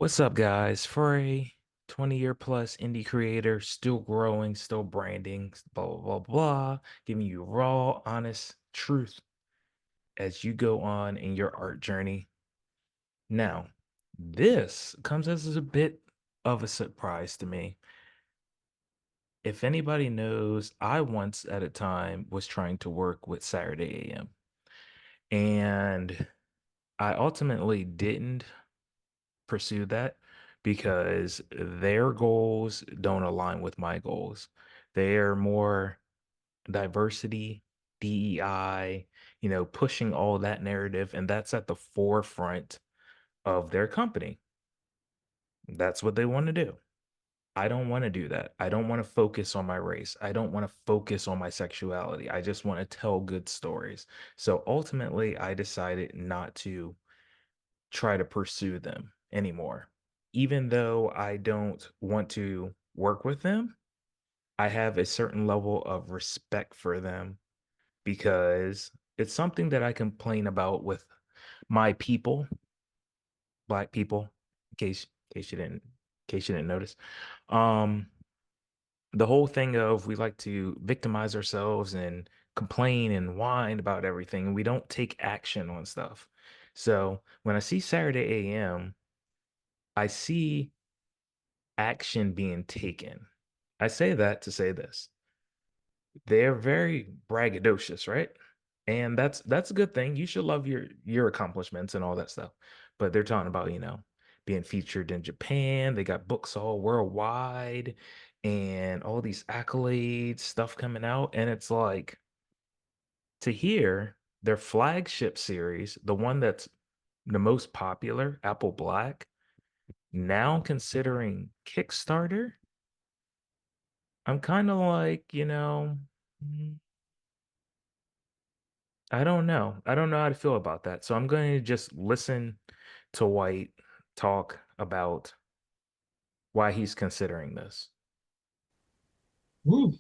What's up, guys? For a 20-year plus indie creator, still growing, still branding, blah, blah, blah, blah, giving you raw, honest truth as you go on in your art journey. Now, this comes as a bit of a surprise to me. If anybody knows, I once at a time was trying to work with Saturday AM, and I ultimately didn't pursue that because their goals don't align with my goals. They're more diversity, DEI, pushing all that narrative, and that's at the forefront of their company. That's what they want to do. I don't want to do that. I don't want to focus on my race. I don't want to focus on my sexuality. I just want to tell good stories. So ultimately, I decided not to try to pursue them anymore. Even though I don't want to work with them, I have a certain level of respect for them because it's something that I complain about with my people, black people, in case you didn't notice. Um the whole thing of we like to victimize ourselves and complain and whine about everything and we don't take action on stuff. So when I see Saturday AM, I see action being taken. I say that to say this. They're very braggadocious, right? And that's a good thing. You should love your accomplishments and all that stuff. But they're talking about, being featured in Japan. They got books all worldwide and all these accolades, stuff coming out. And it's like to hear their flagship series, the one that's the most popular, Apple Black, now considering Kickstarter. I'm kind of like, mm, I don't know. I don't know how to feel about that. So I'm going to just listen to Whyt talk about why he's considering this. Woo.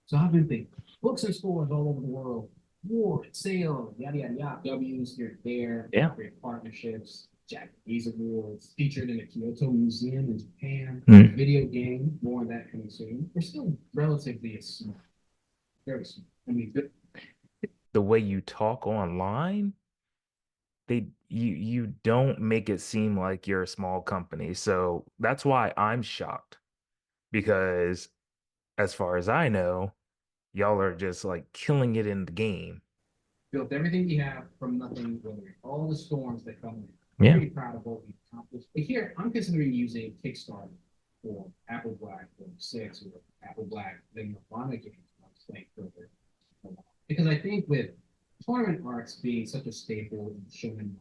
So I've been thinking, books in stores all over the world, awards, sales, yada yada yada. W's here and there, Yeah. great partnerships, Japanese awards, featured in the Kyoto Museum in Japan, Mm. video game, more on that coming soon. We're still relatively small, very small. I mean, The way you talk online, you don't make it seem like you're a small company. So that's why I'm shocked because as far as I know, y'all are just like killing it in the game. built everything we have from nothing, whether all the storms that come in. Yeah. Pretty proud of what we've accomplished. But here, I'm considering using Kickstarter for Apple Black or 6 or Apple Black, the Nirvana games I was playing further. Because I think with tournament arcs being such a staple in shonen manga,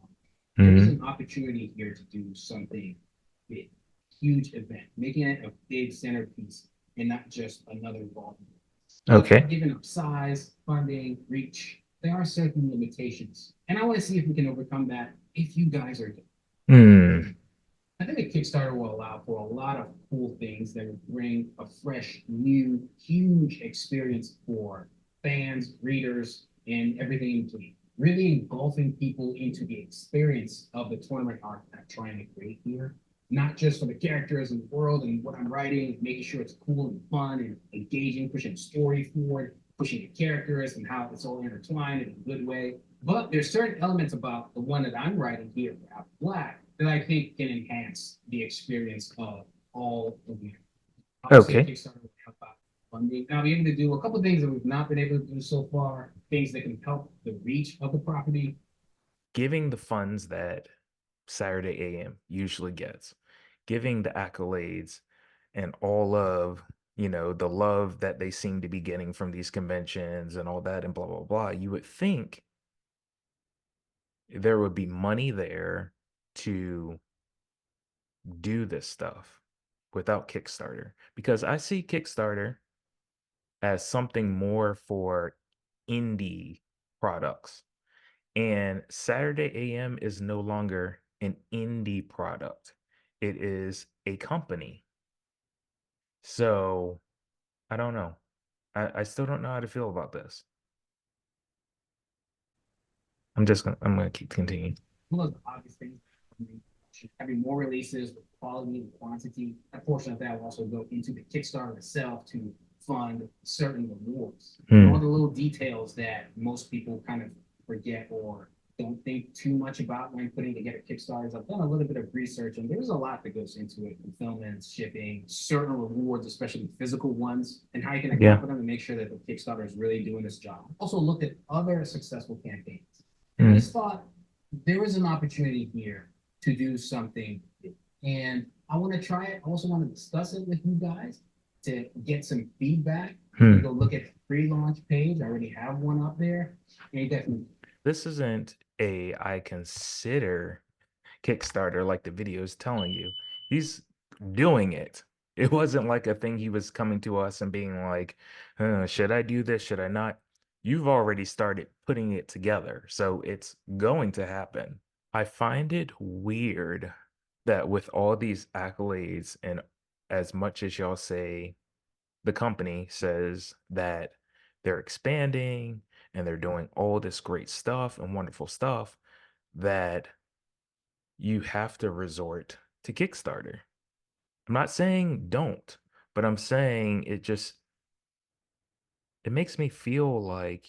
there is Hmm. an opportunity here to do something big, huge event, making it a big centerpiece and not just another volume. But Okay. given up size, funding, reach, there are certain limitations. And I want to see if we can overcome that if you guys are. Hmm. I think a Kickstarter will allow for a lot of cool things that will bring a fresh, new, huge experience for fans, readers, and everything in between. Really engulfing people into the experience of the tournament art that I'm trying to create here. Not just for the characters and the world and what I'm writing, making sure it's cool and fun and engaging, pushing the story forward, pushing the characters and how it's all intertwined in a good way. But there's certain elements about the one that I'm writing here for Apple Black that I think can enhance the experience of all of you. Obviously, Okay. Kickstarter will help out funding. Now, be able to do a couple of things that we've not been able to do so far, things that can help the reach of the property. Giving the funds that Saturday AM usually gets, giving the accolades and all of, the love that they seem to be getting from these conventions and all that and blah, blah, blah, you would think there would be money there to do this stuff without Kickstarter because I see Kickstarter as something more for indie products. And Saturday AM is no longer an indie product. It is a company. So I don't know. I still don't know how to feel about this. I'm gonna keep continuing. One of the obvious things having more releases with quality and quantity. A portion of that will also go into the Kickstarter itself to fund certain rewards and all Hmm. the little details that most people kind of forget or don't think too much about when putting together Kickstarters. I've done a little bit of research, and there's a lot that goes into it: fulfillment, shipping, certain rewards, especially physical ones, and how you can account Yeah. for them and make sure that the Kickstarter is really doing its job. Also, looked at other successful campaigns, and I Hmm. just thought there is an opportunity here to do something, and I want to try it. I also want to discuss it with you guys to get some feedback. You can Hmm. go look at the pre-launch page. I already have one up there, and you definitely This isn't a I consider Kickstarter like the video is telling you. He's doing it. It wasn't like a thing he was coming to us and being like, should I do this? Should I not? You've already started putting it together. So it's going to happen. I find it weird that with all these accolades and as much as y'all say the company says that they're expanding and they're doing all this great stuff and wonderful stuff, that you have to resort to Kickstarter. I'm not saying don't, but I'm saying it makes me feel like,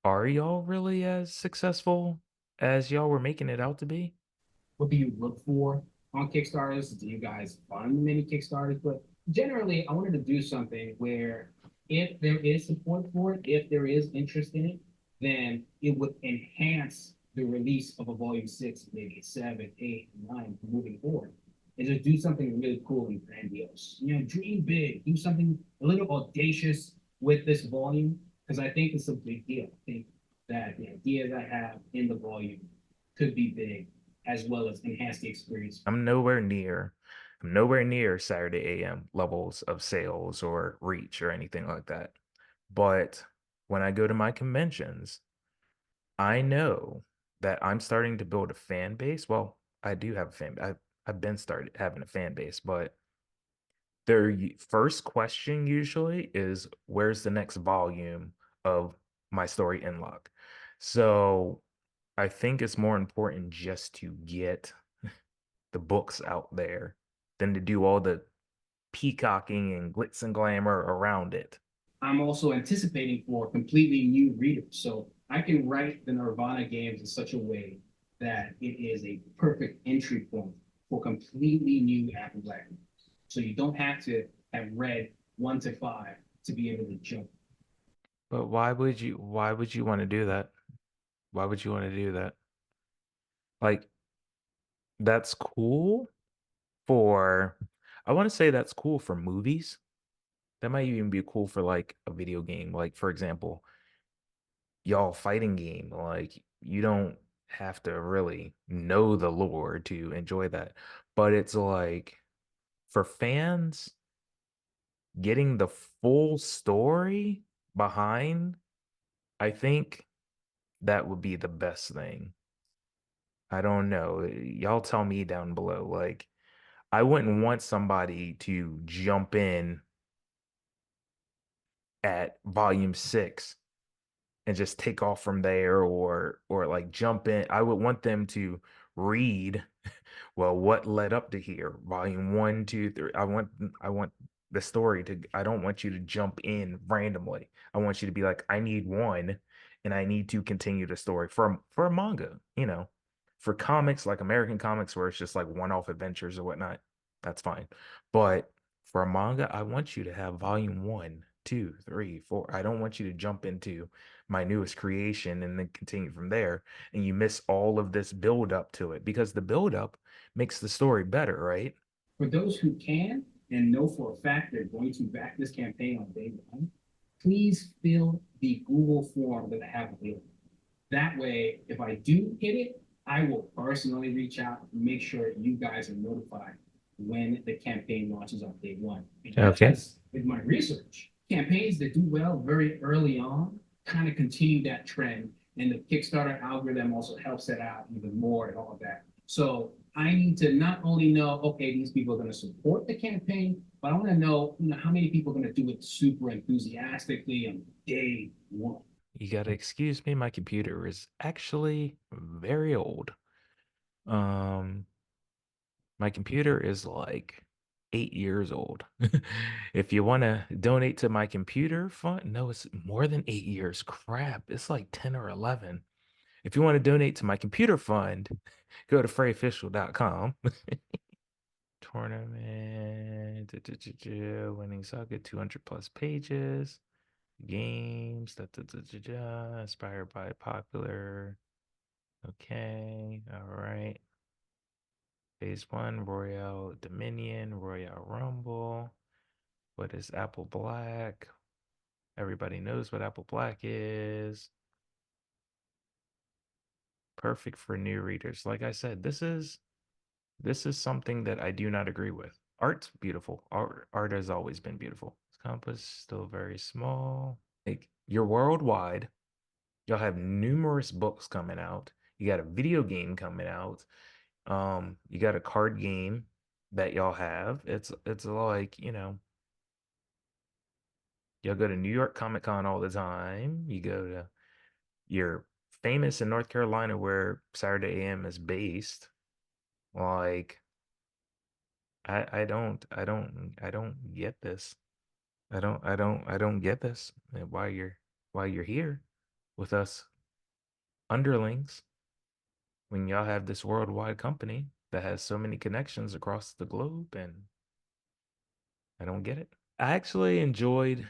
are y'all really as successful as y'all were making it out to be? what do you look for on Kickstarters? Do you guys fund many Kickstarters? But generally, I wanted to do something where if there is support for it, if there is interest in it, then it would enhance the release of a volume six, maybe a seven, eight, nine, moving forward. And just do something really cool and grandiose. Dream big, do something a little audacious with this volume, because I think it's a big deal. I think that the ideas I have in the volume could be big as well as enhance the experience. I'm nowhere near I'm nowhere near Saturday AM levels of sales or reach or anything like that. But when I go to my conventions, I know that I'm starting to build a fan base. Well, I do have a I've been started having a fan base, but their first question usually is where's the next volume of my story in luck? So I think it's more important just to get the books out there than to do all the peacocking and glitz and glamour around it. I'm also anticipating for completely new readers. So I can write the Nirvana games in such a way that it is a perfect entry point for completely new Apple Black. So you don't have to have read one to five to be able to jump. But why would you want to do that? Why would you want to do that? Like that's cool for I want to say that's cool for movies. That might even be cool for like a video game. Like for example, y'all fighting game. Like you don't have to really know the lore to enjoy that. But it's like for fans, getting the full story behind, I think that would be the best thing. I don't know. Y'all tell me down below. Like I wouldn't want somebody to jump in at volume 6 and just take off from there or like jump in. I would want them to read well what led up to here. Volume one, two, three. I want the story to I don't want you to jump in randomly. I want you to be like, I need one and I need to continue the story for a manga, For comics like American comics where it's just like one-off adventures or whatnot, that's fine. But for a manga, I want you to have volume one, two, three, four. I don't want you to jump into my newest creation and then continue from there and you miss all of this build up to it because the build up makes the story better, right? For those who can and know for a fact they're going to back this campaign on day one, please fill the Google form that I have available. That way, if I do hit it, I will personally reach out and make sure you guys are notified when the campaign launches on day one. Okay. Because with my research, campaigns that do well very early on kind of continue that trend. And the Kickstarter algorithm also helps that out even more and all of that. So I need to not only know, okay, these people are going to support the campaign, but I want to know, how many people are going to do it super enthusiastically on day one. You gotta excuse me, my computer is actually very old. Um, my computer is like 8 years old. If you want to donate to my computer fund, no, it's more than 8 years. Crap, it's like 10 or 11. If you want to donate to my computer fund, go to frayofficial.com. Tournament, winning saga, 200 plus pages, games, inspired by popular. Okay, all right. Phase one, Royale Dominion, Royale Rumble. What is Apple Black? Everybody knows what Apple Black is. Perfect for new readers. Like I said, this is something that I do not agree with. Art's beautiful. Art has always been beautiful. Compass still very small. Like you're worldwide. Y'all have numerous books coming out. You got a video game coming out. You got a card game that y'all have. It's like, y'all go to New York Comic Con all the time. You're famous in North Carolina where Saturday AM is based. Like I don't get this. I don't get this. Why you're here with us underlings when y'all have this worldwide company that has so many connections across the globe, and I don't get it. I actually enjoyed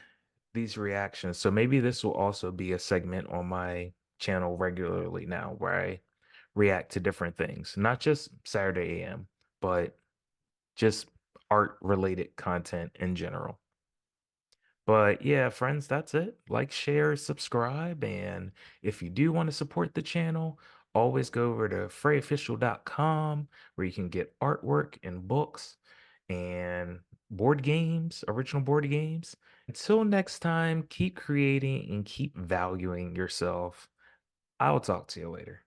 these reactions. So maybe this will also be a segment on my channel regularly now where I react to different things, not just Saturday AM, but just art related content in general. But yeah, friends, that's it. Like, share, subscribe, and if you do want to support the channel, always go over to frayofficial.com where you can get artwork and books and board games, original board games. Until next time, keep creating and keep valuing yourself. I'll talk to you later.